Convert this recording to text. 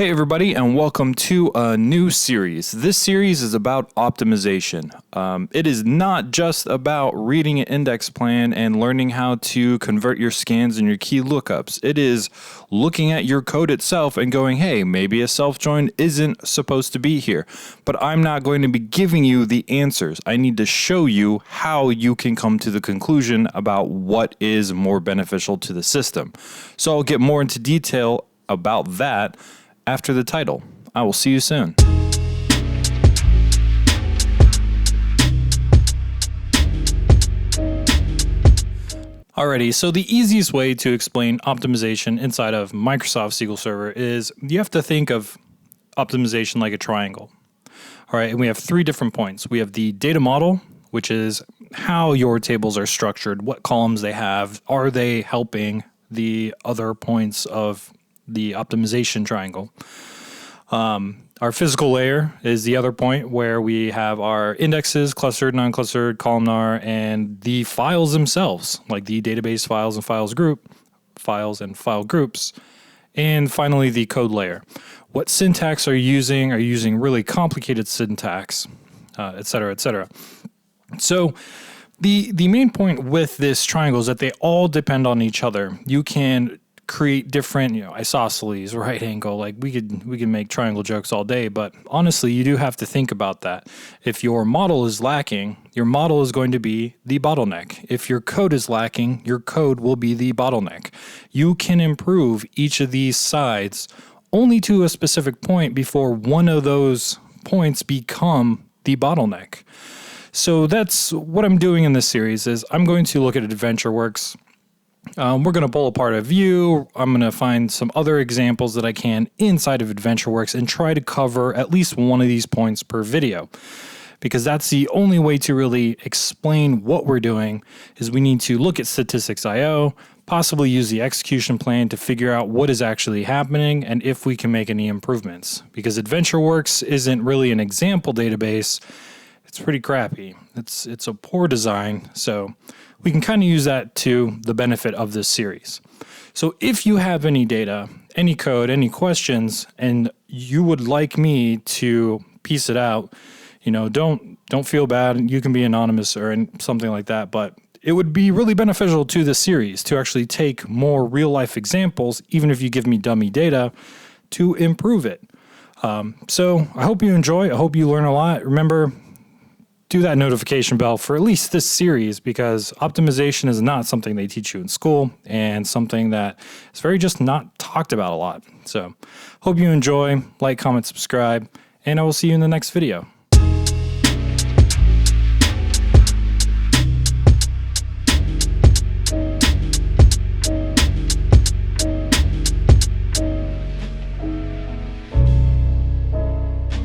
Hey everybody, and welcome to a new series. This series is about optimization. It is not just about reading an index plan and learning how to convert your scans and your key lookups. It is looking at your code itself and going, hey, maybe a self-join isn't supposed to be here, but I'm not going to be giving you the answers. I need to show you how you can come to the conclusion about what is more beneficial to the system. So I'll get more into detail about that after the title. I will see you soon. Alrighty, so the easiest way to explain optimization inside of Microsoft SQL Server is you have to think of optimization like a triangle. Alright, and we have three different points. We have the data model, which is how your tables are structured, what columns they have, are they helping the other points of the optimization triangle. Our physical layer is the other point where we have our indexes, clustered, non-clustered, columnar, and the files themselves, like the database files and file groups. And finally, the code layer. What syntax are you using? Are you using really complicated syntax, et cetera, et cetera. So the main point with this triangle is that they all depend on each other. You can create different, isosceles, right angle, like we can make triangle jokes all day, but honestly, you do have to think about that. If your model is lacking, your model is going to be the bottleneck. If your code is lacking, your code will be the bottleneck. You can improve each of these sides only to a specific point before one of those points become the bottleneck. So that's what I'm doing in this series is I'm going to look at AdventureWorks. We're going to pull apart a view. I'm going to find some other examples that I can inside of AdventureWorks and try to cover at least one of these points per video. Because that's the only way to really explain what we're doing is we need to look at statistics.io, possibly use the execution plan to figure out what is actually happening and if we can make any improvements. Because AdventureWorks isn't really an example database. It's pretty crappy. It's a poor design, so we can kind of use that to the benefit of this series. So if you have any data, any code, any questions, and you would like me to piece it out, don't feel bad. You can be anonymous or something like that, but it would be really beneficial to the series to actually take more real life examples, even if you give me dummy data, to improve it. So I hope you enjoy. I hope you learn a lot. Remember, do that notification bell for at least this series because optimization is not something they teach you in school and something that is very just not talked about a lot. So hope you enjoy, like, comment, subscribe, and I will see you in the next video.